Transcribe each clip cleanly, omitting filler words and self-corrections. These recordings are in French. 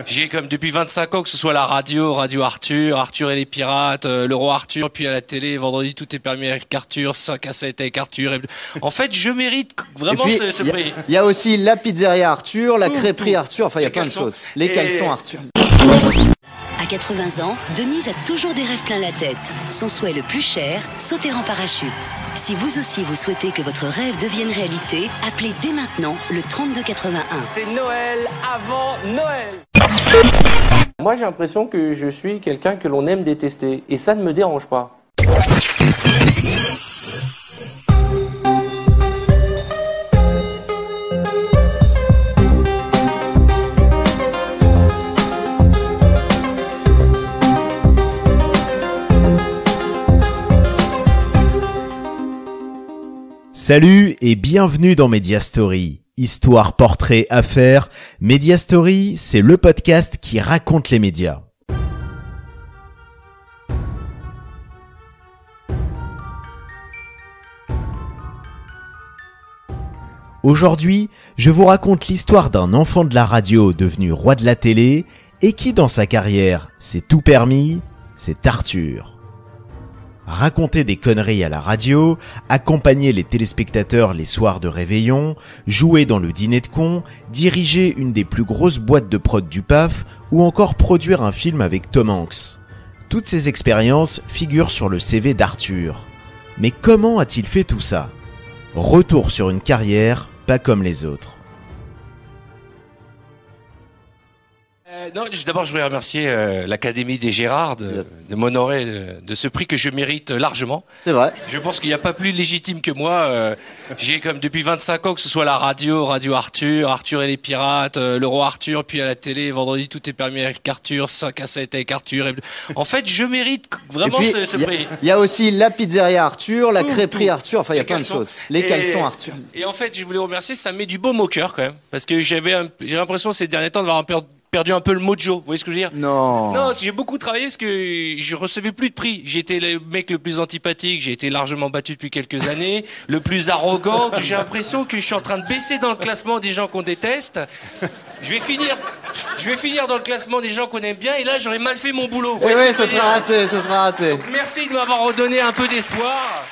J'ai comme depuis 25 ans, que ce soit la radio Arthur, Arthur et les pirates, le roi Arthur, puis à la télé, vendredi tout est permis avec Arthur, 5 à 7 avec Arthur. En fait, je mérite vraiment puis, ce prix. Il y a aussi la pizzeria Arthur, la crêperie Arthur, enfin il y a plein de choses. Les caleçons Arthur. À 80 ans, Denise a toujours des rêves plein la tête. Son souhait le plus cher, sauter en parachute. Si vous aussi vous souhaitez que votre rêve devienne réalité, appelez dès maintenant le 3281. C'est Noël avant Noël. Moi j'ai l'impression que je suis quelqu'un que l'on aime détester et ça ne me dérange pas. Salut et bienvenue dans Media Story. Histoire, portrait, affaires. Media Story, c'est le podcast qui raconte les médias. Aujourd'hui, je vous raconte l'histoire d'un enfant de la radio devenu roi de la télé et qui, dans sa carrière, s'est tout permis, c'est Arthur. Raconter des conneries à la radio, accompagner les téléspectateurs les soirs de réveillon, jouer dans le dîner de cons, diriger une des plus grosses boîtes de prod du PAF ou encore produire un film avec Tom Hanks. Toutes ces expériences figurent sur le CV d'Arthur. Mais comment a-t-il fait tout ça ? Retour sur une carrière pas comme les autres. D'abord, je voudrais remercier l'Académie des Gérards de m'honorer de ce prix que je mérite largement. C'est vrai. Je pense qu'il n'y a pas plus légitime que moi. J'ai comme depuis 25 ans, que ce soit la radio Arthur, Arthur et les pirates, le roi Arthur, puis à la télé, vendredi tout est permis avec Arthur, 5 à 7 avec Arthur. En fait, je mérite vraiment ce prix. Il y a aussi la pizzeria Arthur, la crêperie Arthur, enfin il y a plein de choses. Les caleçons Arthur. Et en fait, je voulais remercier, ça me met du baume au cœur quand même, parce que j'ai l'impression ces derniers temps d'avoir perdu un peu le mojo, vous voyez ce que je veux dire? Non, j'ai beaucoup travaillé parce que je recevais plus de prix. J'étais le mec le plus antipathique, j'ai été largement battu depuis quelques années, le plus arrogant, j'ai l'impression que je suis en train de baisser dans le classement des gens qu'on déteste. Je vais finir dans le classement des gens qu'on aime bien et là j'aurais mal fait mon boulot. Oui, ça sera raté. Donc, merci de m'avoir redonné un peu d'espoir.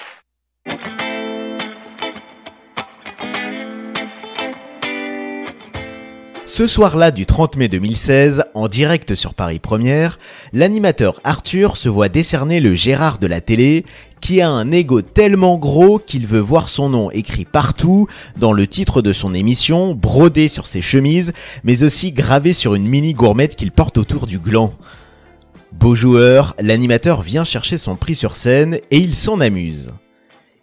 Ce soir-là du 30 mai 2016, en direct sur Paris Première, l'animateur Arthur se voit décerner le Gérard de la télé, qui a un ego tellement gros qu'il veut voir son nom écrit partout, dans le titre de son émission, brodé sur ses chemises, mais aussi gravé sur une mini gourmette qu'il porte autour du gland. Beau joueur, l'animateur vient chercher son prix sur scène et il s'en amuse.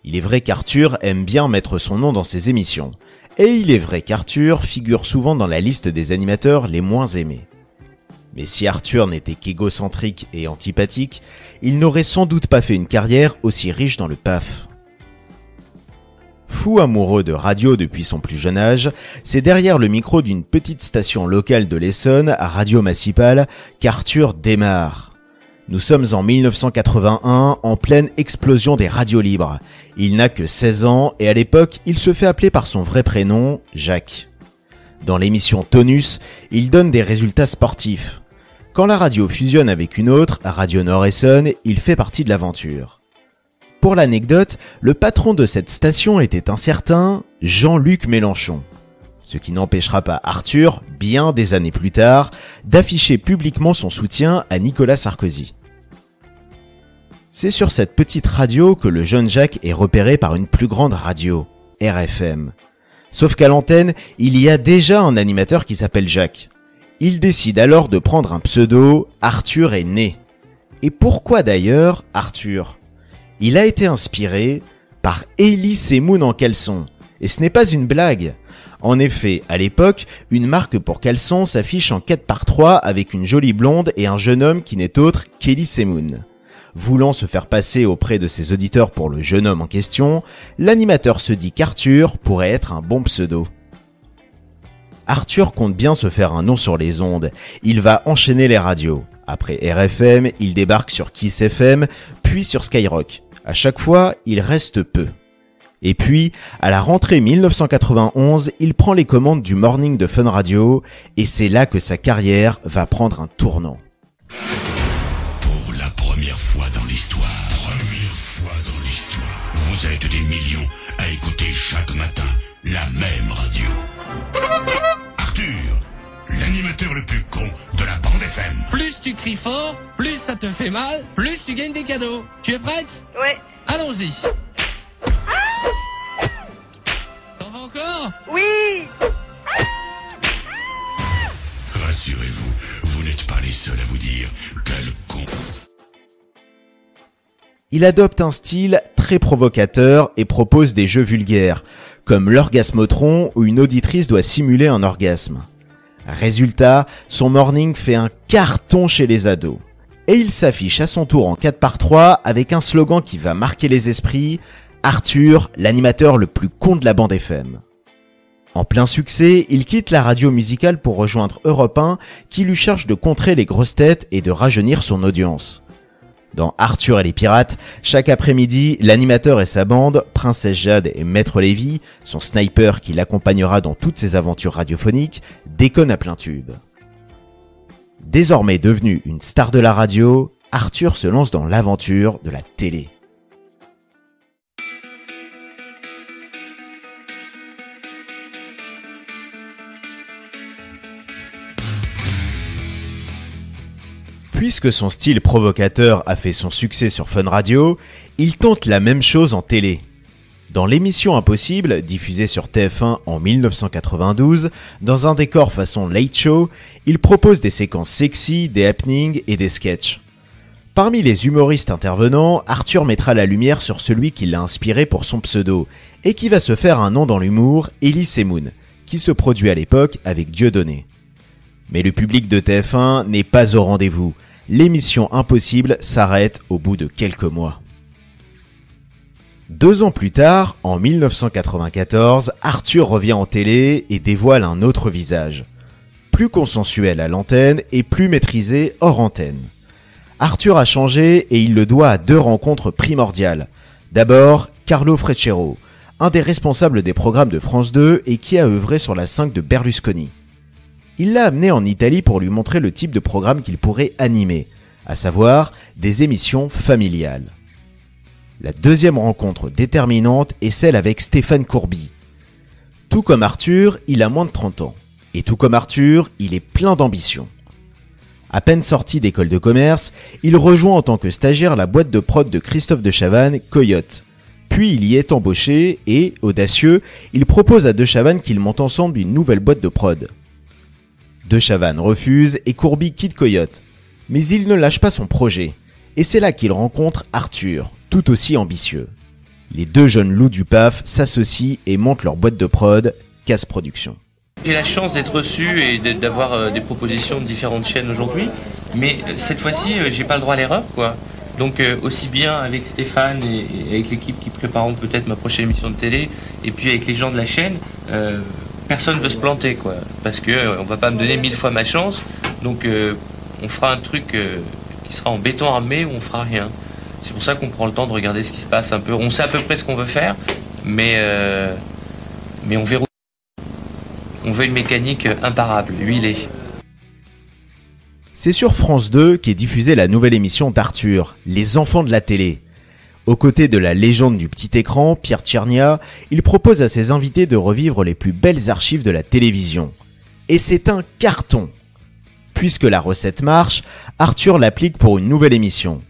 Il est vrai qu'Arthur aime bien mettre son nom dans ses émissions. Et il est vrai qu'Arthur figure souvent dans la liste des animateurs les moins aimés. Mais si Arthur n'était qu'égocentrique et antipathique, il n'aurait sans doute pas fait une carrière aussi riche dans le PAF. Fou amoureux de radio depuis son plus jeune âge, c'est derrière le micro d'une petite station locale de l'Essonne, à Radio Massipal, qu'Arthur démarre. Nous sommes en 1981, en pleine explosion des radios libres. Il n'a que 16 ans et à l'époque, il se fait appeler par son vrai prénom, Jacques. Dans l'émission Tonus, il donne des résultats sportifs. Quand la radio fusionne avec une autre, Radio Nord-Essonne, il fait partie de l'aventure. Pour l'anecdote, le patron de cette station était un certain Jean-Luc Mélenchon. Ce qui n'empêchera pas Arthur, bien des années plus tard, d'afficher publiquement son soutien à Nicolas Sarkozy. C'est sur cette petite radio que le jeune Jacques est repéré par une plus grande radio, RFM. Sauf qu'à l'antenne, il y a déjà un animateur qui s'appelle Jacques. Il décide alors de prendre un pseudo, Arthur est né. Et pourquoi d'ailleurs Arthur ? Il a été inspiré par Elie Semoun en caleçon. Et ce n'est pas une blague. En effet, à l'époque, une marque pour caleçon s'affiche en 4x3 avec une jolie blonde et un jeune homme qui n'est autre qu'Elie Semoun. Voulant se faire passer auprès de ses auditeurs pour le jeune homme en question, l'animateur se dit qu'Arthur pourrait être un bon pseudo. Arthur compte bien se faire un nom sur les ondes. Il va enchaîner les radios. Après RFM, il débarque sur Kiss FM, puis sur Skyrock. À chaque fois, il reste peu. Et puis, à la rentrée 1991, il prend les commandes du morning de Fun Radio, et c'est là que sa carrière va prendre un tournant. Pour la première fois dans l'histoire, vous êtes des millions à écouter chaque matin la même radio. Arthur, l'animateur le plus con de la bande FM. Plus tu cries fort, plus ça te fait mal, plus tu gagnes des cadeaux. Tu es prête? Ouais. Allons-y. T'en vas encore? Oui. Rassurez-vous, vous n'êtes pas les seuls à vous dire quel con. Il adopte un style très provocateur et propose des jeux vulgaires, comme l'orgasmotron où une auditrice doit simuler un orgasme. Résultat, son morning fait un carton chez les ados. Et il s'affiche à son tour en 4x3 avec un slogan qui va marquer les esprits, Arthur, l'animateur le plus con de la bande FM. En plein succès, il quitte la radio musicale pour rejoindre Europe 1 qui lui charge de contrer les grosses têtes et de rajeunir son audience. Dans Arthur et les pirates, chaque après-midi, l'animateur et sa bande, Princesse Jade et Maître Lévy, son sniper qui l'accompagnera dans toutes ses aventures radiophoniques, déconnent à plein tube. Désormais devenu une star de la radio, Arthur se lance dans l'aventure de la télé. Puisque son style provocateur a fait son succès sur Fun Radio, il tente la même chose en télé. Dans l'émission Impossible, diffusée sur TF1 en 1992, dans un décor façon Late Show, il propose des séquences sexy, des happenings et des sketchs. Parmi les humoristes intervenants, Arthur mettra la lumière sur celui qui l'a inspiré pour son pseudo, et qui va se faire un nom dans l'humour, Elie Semoun, qui se produit à l'époque avec Dieudonné. Mais le public de TF1 n'est pas au rendez-vous. L'émission Impossible s'arrête au bout de quelques mois. 2 ans plus tard, en 1994, Arthur revient en télé et dévoile un autre visage. Plus consensuel à l'antenne et plus maîtrisé hors antenne. Arthur a changé et il le doit à 2 rencontres primordiales. D'abord, Carlo Freccero, un des responsables des programmes de France 2 et qui a œuvré sur la 5 de Berlusconi. Il l'a amené en Italie pour lui montrer le type de programme qu'il pourrait animer, à savoir des émissions familiales. La deuxième rencontre déterminante est celle avec Stéphane Courby. Tout comme Arthur, il a moins de 30 ans. Et tout comme Arthur, il est plein d'ambition. À peine sorti d'école de commerce, il rejoint en tant que stagiaire la boîte de prod de Christophe de Chavannes, Coyote. Puis il y est embauché et, audacieux, il propose à De Chavannes qu'ils montent ensemble une nouvelle boîte de prod. De Chavannes refuse et Courby quitte Coyote. Mais il ne lâche pas son projet. Et c'est là qu'il rencontre Arthur, tout aussi ambitieux. Les 2 jeunes loups du PAF s'associent et montent leur boîte de prod, Casse Production. J'ai la chance d'être reçu et d'avoir des propositions de différentes chaînes aujourd'hui. Mais cette fois-ci, j'ai pas le droit à l'erreur, quoi. Donc aussi bien avec Stéphane et avec l'équipe qui prépareront peut-être ma prochaine émission de télé, et puis avec les gens de la chaîne, personne ne veut se planter, quoi, parce que on va pas me donner 1000 fois ma chance, donc on fera un truc qui sera en béton armé où on fera rien. C'est pour ça qu'on prend le temps de regarder ce qui se passe un peu. On sait à peu près ce qu'on veut faire, mais on verrouille. On veut une mécanique imparable, huilée. C'est sur France 2 qu'est diffusée la nouvelle émission d'Arthur, Les Enfants de la télé. Aux côtés de la légende du petit écran, Pierre Tchernia, il propose à ses invités de revivre les plus belles archives de la télévision. Et c'est un carton. Puisque la recette marche, Arthur l'applique pour une nouvelle émission.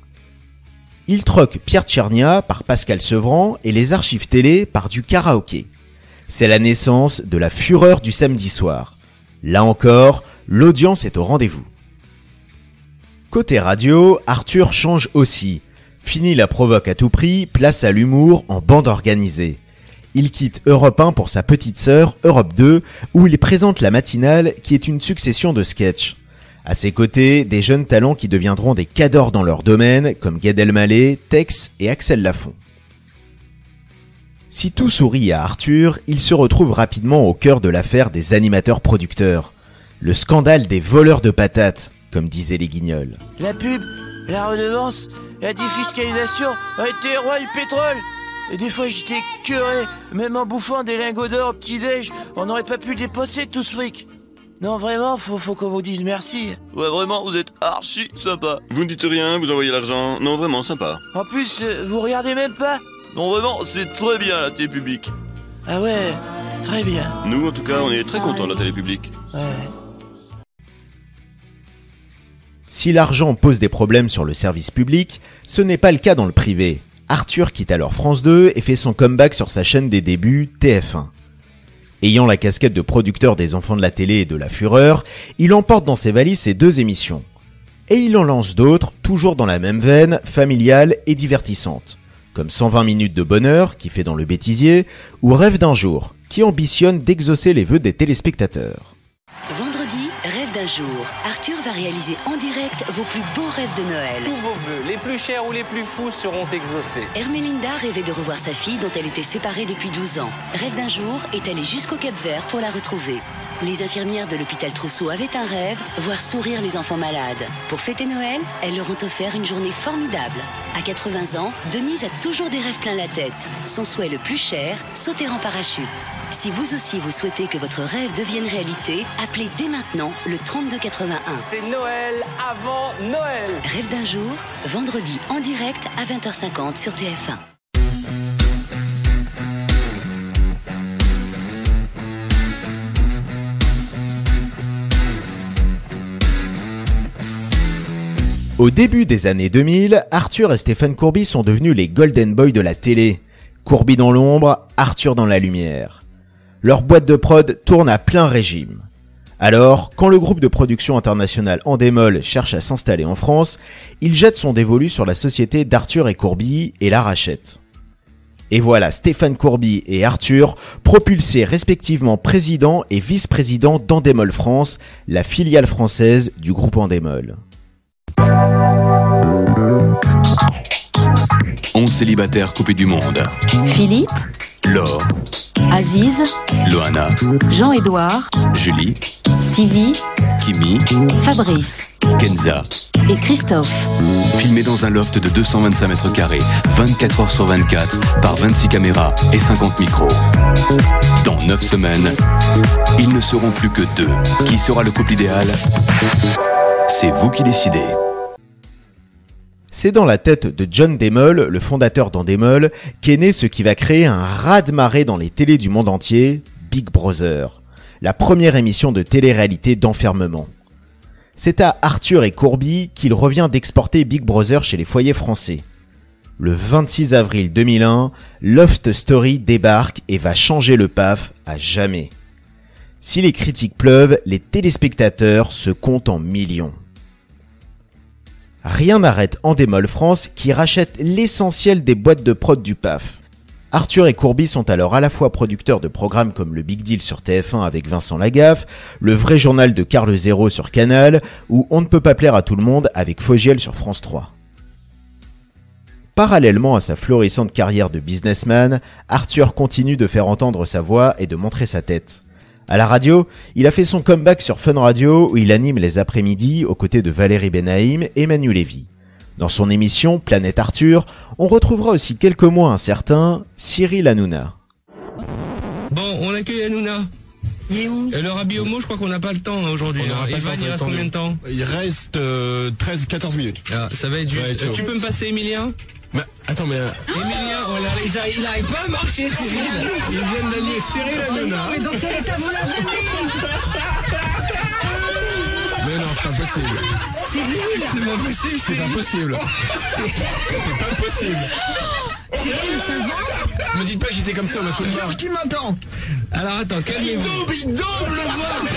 Il troque Pierre Tchernia par Pascal Sevran et les archives télé par du karaoké. C'est la naissance de la fureur du samedi soir. Là encore, l'audience est au rendez-vous. Côté radio, Arthur change aussi. Fini la provoque à tout prix, place à l'humour en bande organisée. Il quitte Europe 1 pour sa petite sœur, Europe 2, où il présente la matinale qui est une succession de sketchs. À ses côtés, des jeunes talents qui deviendront des cadors dans leur domaine, comme Gad Elmaleh, Tex et Axel Lafont. Si tout sourit à Arthur, il se retrouve rapidement au cœur de l'affaire des animateurs-producteurs. Le scandale des voleurs de patates, comme disaient les Guignols. La pub, la redevance, la défiscalisation ont été rois du pétrole. Et des fois j'étais écœuré, même en bouffant des lingots d'or au petit-déj, on n'aurait pas pu le dépenser tout ce fric. Non vraiment, faut qu'on vous dise merci. Ouais vraiment, vous êtes archi sympa. Vous ne dites rien, vous envoyez l'argent, non vraiment sympa. En plus, vous regardez même pas? Non vraiment, c'est très bien la télé publique. Ah ouais, très bien. Nous en tout cas, on est très contents de la télé publique. Ouais. Si l'argent pose des problèmes sur le service public, ce n'est pas le cas dans le privé. Arthur quitte alors France 2 et fait son comeback sur sa chaîne des débuts, TF1. Ayant la casquette de producteur des Enfants de la télé et de La Fureur, il emporte dans ses valises ses 2 émissions. Et il en lance d'autres, toujours dans la même veine, familiale et divertissante, comme 120 minutes de bonheur, qui fait dans le bêtisier, ou Rêve d'un jour, qui ambitionne d'exaucer les vœux des téléspectateurs. Vendredi, Rêve d'un jour. Arthur va réaliser en direct vos plus beaux rêves de Noël. Tous vos vœux, les plus chers ou les plus fous, seront exaucés. Hermelinda rêvait de revoir sa fille dont elle était séparée depuis 12 ans. Rêve d'un jour est allée jusqu'au Cap-Vert pour la retrouver. Les infirmières de l'hôpital Trousseau avaient un rêve, voir sourire les enfants malades. Pour fêter Noël, elles leur ont offert une journée formidable. À 80 ans, Denise a toujours des rêves plein la tête. Son souhait le plus cher, sauter en parachute. Si vous aussi vous souhaitez que votre rêve devienne réalité, appelez dès maintenant le 3281. C'est Noël avant Noël. Rêve d'un jour, vendredi en direct à 20h50 sur TF1. Au début des années 2000, Arthur et Stéphane Courby sont devenus les Golden Boys de la télé. Courby dans l'ombre, Arthur dans la lumière. Leur boîte de prod tourne à plein régime. Alors, quand le groupe de production internationale Endemol cherche à s'installer en France, il jette son dévolu sur la société d'Arthur et Courby et la rachète. Et voilà Stéphane Courby et Arthur propulsés respectivement président et vice-président d'Endemol France, la filiale française du groupe Endemol. 11 célibataires coupés du monde. Philippe, Laure, Aziz, Loana, Jean-Édouard, Julie, Sylvie, Kimi, Fabrice Kenza. et Christophe. Filmés dans un loft de 225 mètres carrés, 24 heures sur 24, par 26 caméras et 50 micros. Dans 9 semaines, ils ne seront plus que 2. Qui sera le couple idéal? C'est vous qui décidez. C'est dans la tête de John Demol, le fondateur d'Endemol, qu'est né ce qui va créer un raz-de-marée dans les télés du monde entier, Big Brother, la première émission de télé-réalité d'enfermement. C'est à Arthur et Courby qu'il revient d'exporter Big Brother chez les foyers français. Le 26 avril 2001, Loft Story débarque et va changer le PAF à jamais. Si les critiques pleuvent, les téléspectateurs se comptent en millions. Rien n'arrête Endemol France qui rachète l'essentiel des boîtes de prod du PAF. Arthur et Courby sont alors à la fois producteurs de programmes comme le Big Deal sur TF1 avec Vincent Lagaffe, le vrai journal de Carl Zéro sur Canal, ou On ne peut pas plaire à tout le monde avec Fogiel sur France 3. Parallèlement à sa florissante carrière de businessman, Arthur continue de faire entendre sa voix et de montrer sa tête. À la radio, il a fait son comeback sur Fun Radio où il anime les après-midi aux côtés de Valérie Benaïm et Manu Lévy. Dans son émission Planète Arthur, on retrouvera aussi quelques mois un certain Cyril Hanouna. Bon, on accueille Hanouna. Il est où? Et le Rabbi Homo, je crois qu'on n'a pas le temps aujourd'hui. Il reste combien de temps? Il reste 13-14 minutes. Ah, ça va être juste. Tu peux me passer Emilien? Mais, attends, mais... Emilien, il arrive pas à marcher, Cyril. Ils viennent d'allier Cyril Hanouna. Mais dans quel état vous l'avez mis? Mais non, c'est pas possible. Cyril, C'est pas possible, C'est pas possible. C'est pas possible. Cyril, ça va? Me dites pas que j'étais comme ça, on a tout le temps. Qui m'entend? Alors attends, calmez-vous. Il double le vol.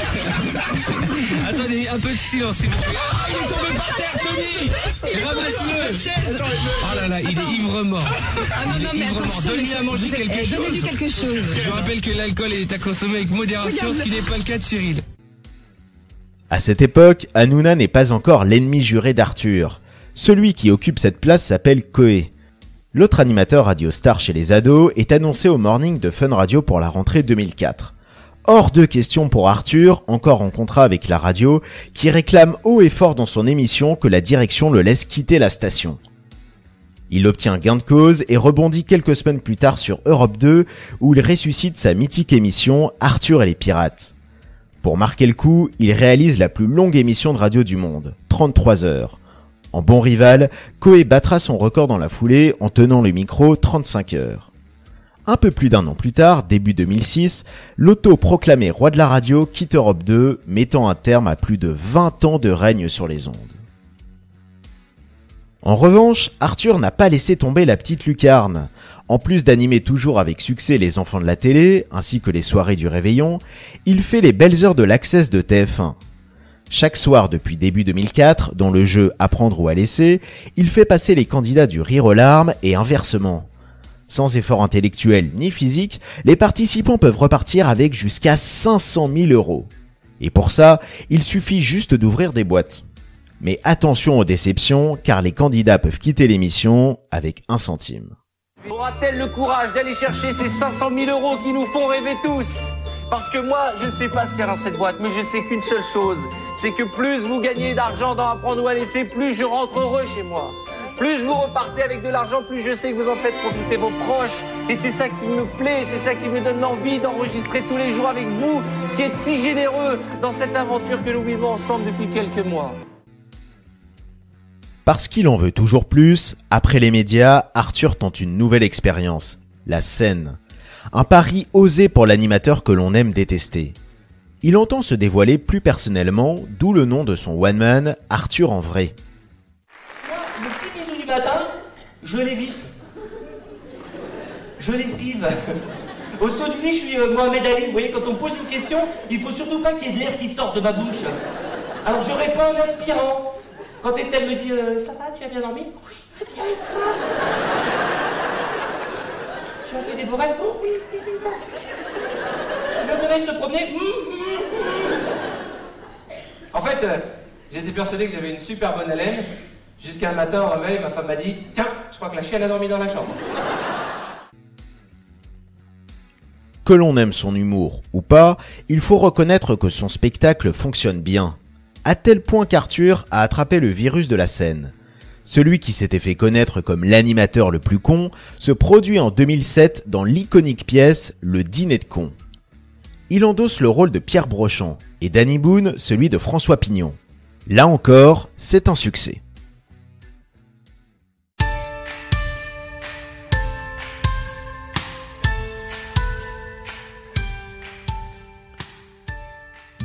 Attendez, un peu de silence, s'il vous plaît. Ah, il est tombé par terre, Tony. Ramasse-le. Oh là là, il est ivre-mort. Ah non, Il est mais ivre-mort. attention, Donne-lui à manger quelque chose. Donnez-lui quelque chose. Je vous rappelle que l'alcool est à consommer avec modération, ce qui n'est pas le cas de Cyril. À cette époque, Hanouna n'est pas encore l'ennemi juré d'Arthur. Celui qui occupe cette place s'appelle Coé. L'autre animateur radio star chez les ados est annoncé au morning de Fun Radio pour la rentrée 2004. Hors de question pour Arthur, encore en contrat avec la radio, qui réclame haut et fort dans son émission que la direction le laisse quitter la station. Il obtient gain de cause et rebondit quelques semaines plus tard sur Europe 2 où il ressuscite sa mythique émission Arthur et les pirates. Pour marquer le coup, il réalise la plus longue émission de radio du monde, 33 heures. En bon rival, Coé battra son record dans la foulée en tenant le micro 35 heures. Un peu plus d'un an plus tard, début 2006, l'auto-proclamé roi de la radio quitte Europe 2, mettant un terme à plus de 20 ans de règne sur les ondes. En revanche, Arthur n'a pas laissé tomber la petite lucarne. En plus d'animer toujours avec succès les enfants de la télé, ainsi que les soirées du réveillon, il fait les belles heures de l'Access de TF1. Chaque soir depuis début 2004, dans le jeu Apprendre ou à laisser, il fait passer les candidats du rire aux larmes et inversement. Sans effort intellectuel ni physique, les participants peuvent repartir avec jusqu'à 500 000 €. Et pour ça, il suffit juste d'ouvrir des boîtes. Mais attention aux déceptions, car les candidats peuvent quitter l'émission avec 1 centime. Aura-t-elle le courage d'aller chercher ces 500 000 € qui nous font rêver tous ? Parce que moi, je ne sais pas ce qu'il y a dans cette boîte, mais je sais qu'une seule chose, c'est que plus vous gagnez d'argent dans Apprendre ou à laisser, plus je rentre heureux chez moi. Plus vous repartez avec de l'argent, plus je sais que vous en faites profiter vos proches. Et c'est ça qui me plaît, c'est ça qui me donne l'envie d'enregistrer tous les jours avec vous, qui êtes si généreux dans cette aventure que nous vivons ensemble depuis quelques mois. Parce qu'il en veut toujours plus, après les médias, Arthur tente une nouvelle expérience, la scène. Un pari osé pour l'animateur que l'on aime détester. Il entend se dévoiler plus personnellement, d'où le nom de son one-man, Arthur en vrai. Moi, le petit bisou du matin, je l'évite. Je l'esquive. Au saut du lit, je suis Mohamed Ali. Vous voyez, quand on me pose une question, il faut surtout pas qu'il y ait de l'air qui sorte de ma bouche. Alors je réponds en aspirant. Quand Estelle me dit ça va, tu as bien dormi ? Oui, très bien. Tu as fait des beaux rêves ? Oh, oui, oui, oui. Tu veux qu'on aille se promener ? En fait, j'étais persuadé que j'avais une super bonne haleine. Jusqu'à un matin, au réveil, ma femme m'a dit tiens, je crois que la chienne a dormi dans la chambre. Que l'on aime son humour ou pas, il faut reconnaître que son spectacle fonctionne bien. À tel point qu'Arthur a attrapé le virus de la scène. Celui qui s'était fait connaître comme l'animateur le plus con se produit en 2007 dans l'iconique pièce Le Dîner de cons. Il endosse le rôle de Pierre Brochant et Danny Boone celui de François Pignon. Là encore, c'est un succès.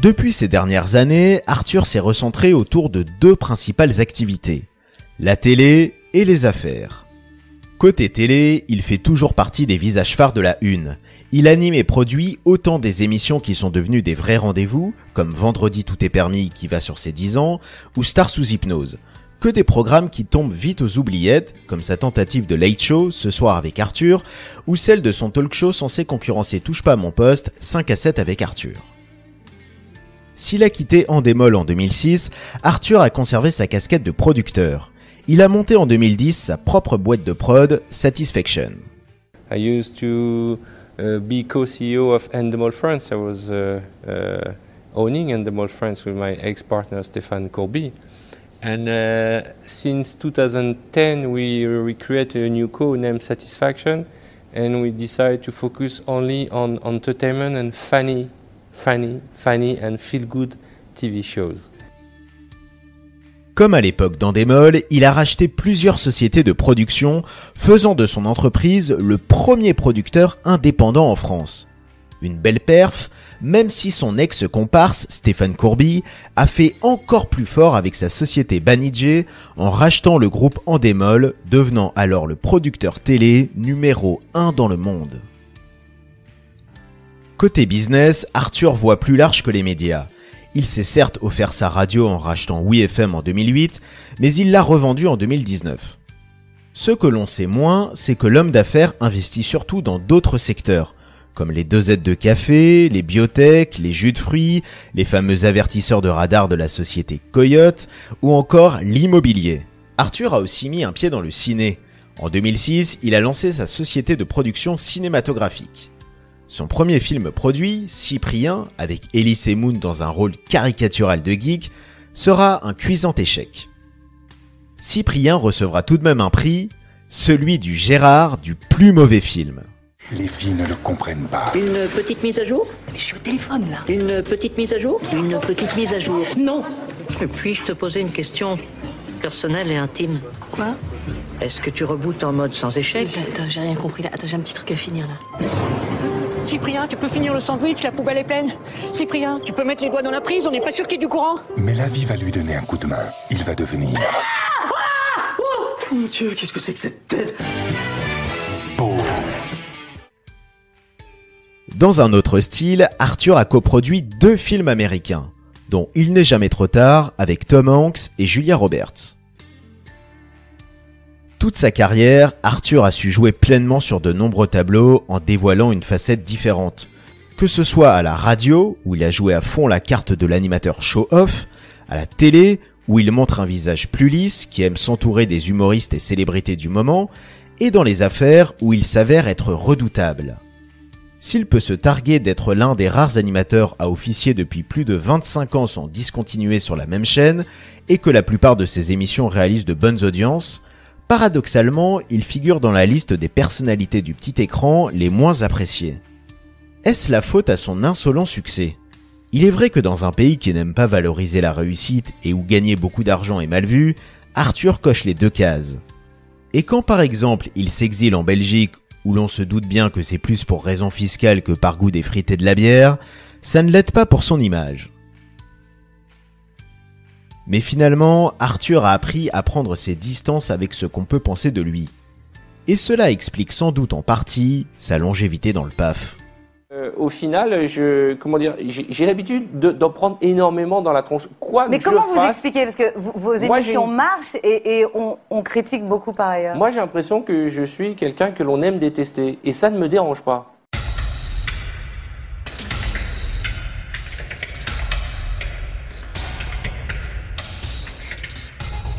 Depuis ces dernières années, Arthur s'est recentré autour de 2 principales activités, la télé et les affaires. Côté télé, il fait toujours partie des visages phares de la Une. Il anime et produit autant des émissions qui sont devenues des vrais rendez-vous, comme Vendredi tout est permis qui va sur ses 10 ans, ou Star sous hypnose, que des programmes qui tombent vite aux oubliettes, comme sa tentative de Late Show, Ce soir avec Arthur, ou celle de son talk show censé concurrencer Touche pas à mon poste, 5 à 7 avec Arthur. S'il a quitté Endemol en 2006, Arthur a conservé sa casquette de producteur. Il a monté en 2010 sa propre boîte de prod, Satisfaction. I used to be co-CEO of Endemol France. I was owning Endemol France with my ex-partner Stéphane Courby. And since 2010 we created a new co named Satisfaction, and we decided to focus only on entertainment and funny and feel-good TV shows. Comme à l'époque d'Endemol, il a racheté plusieurs sociétés de production, faisant de son entreprise le premier producteur indépendant en France. Une belle perf, même si son ex-comparse, Stéphane Courby, a fait encore plus fort avec sa société Banijé en rachetant le groupe Endemol, devenant alors le producteur télé numéro 1 dans le monde. Côté business, Arthur voit plus large que les médias. Il s'est certes offert sa radio en rachetant WeFM en 2008, mais il l'a revendue en 2019. Ce que l'on sait moins, c'est que l'homme d'affaires investit surtout dans d'autres secteurs, comme les dosettes de café, les biotech, les jus de fruits, les fameux avertisseurs de radar de la société Coyote, ou encore l'immobilier. Arthur a aussi mis un pied dans le ciné. En 2006, il a lancé sa société de production cinématographique. Son premier film produit, Cyprien, avec Elise Moon dans un rôle caricatural de geek, sera un cuisant échec. Cyprien recevra tout de même un prix, celui du Gérard du plus mauvais film. Les filles ne le comprennent pas. Une petite mise à jour? Mais je suis au téléphone là. Une petite mise à jour? Une petite mise à jour. Non. Puis-je te poser une question personnelle et intime? Quoi? Est-ce que tu rebootes en mode sans échec? Attends, j'ai rien compris là. Attends, j'ai un petit truc à finir là. Cyprien, tu peux finir le sandwich, la poubelle est pleine. Cyprien, tu peux mettre les doigts dans la prise, on n'est pas sûr qu'il y ait du courant. Mais la vie va lui donner un coup de main. Il va devenir... Oh mon Dieu, qu'est-ce que c'est que cette tête? Dans un autre style, Arthur a coproduit 2 films américains, dont Il n'est jamais trop tard avec Tom Hanks et Julia Roberts. Toute sa carrière, Arthur a su jouer pleinement sur de nombreux tableaux en dévoilant une facette différente. Que ce soit à la radio, où il a joué à fond la carte de l'animateur show-off, à la télé, où il montre un visage plus lisse, qui aime s'entourer des humoristes et célébrités du moment, et dans les affaires, où il s'avère être redoutable. S'il peut se targuer d'être l'un des rares animateurs à officier depuis plus de 25 ans sans discontinuer sur la même chaîne, et que la plupart de ses émissions réalisent de bonnes audiences, paradoxalement, il figure dans la liste des personnalités du petit écran les moins appréciées. Est-ce la faute à son insolent succès? Il est vrai que dans un pays qui n'aime pas valoriser la réussite et où gagner beaucoup d'argent est mal vu, Arthur coche les 2 cases. Et quand par exemple il s'exile en Belgique, où l'on se doute bien que c'est plus pour raisons fiscales que par goût des frites et de la bière, ça ne l'aide pas pour son image. Mais finalement, Arthur a appris à prendre ses distances avec ce qu'on peut penser de lui. Et cela explique sans doute en partie sa longévité dans le PAF. Au final, j'ai l'habitude d'en prendre énormément dans la tronche. Mais comment vous expliquez? Parce que vos émissions marchent et on critique beaucoup par ailleurs. Moi, j'ai l'impression que je suis quelqu'un que l'on aime détester. Et ça ne me dérange pas.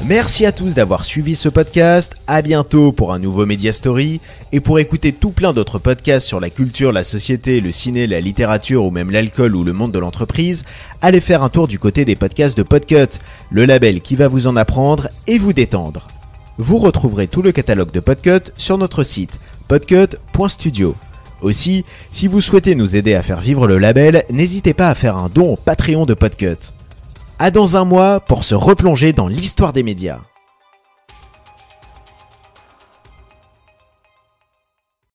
Merci à tous d'avoir suivi ce podcast, à bientôt pour un nouveau Media Story, et pour écouter tout plein d'autres podcasts sur la culture, la société, le ciné, la littérature ou même l'alcool ou le monde de l'entreprise, allez faire un tour du côté des podcasts de Podcut, le label qui va vous en apprendre et vous détendre. Vous retrouverez tout le catalogue de Podcut sur notre site podcut.studio. Aussi, si vous souhaitez nous aider à faire vivre le label, n'hésitez pas à faire un don au Patreon de Podcut. À dans un mois pour se replonger dans l'histoire des médias.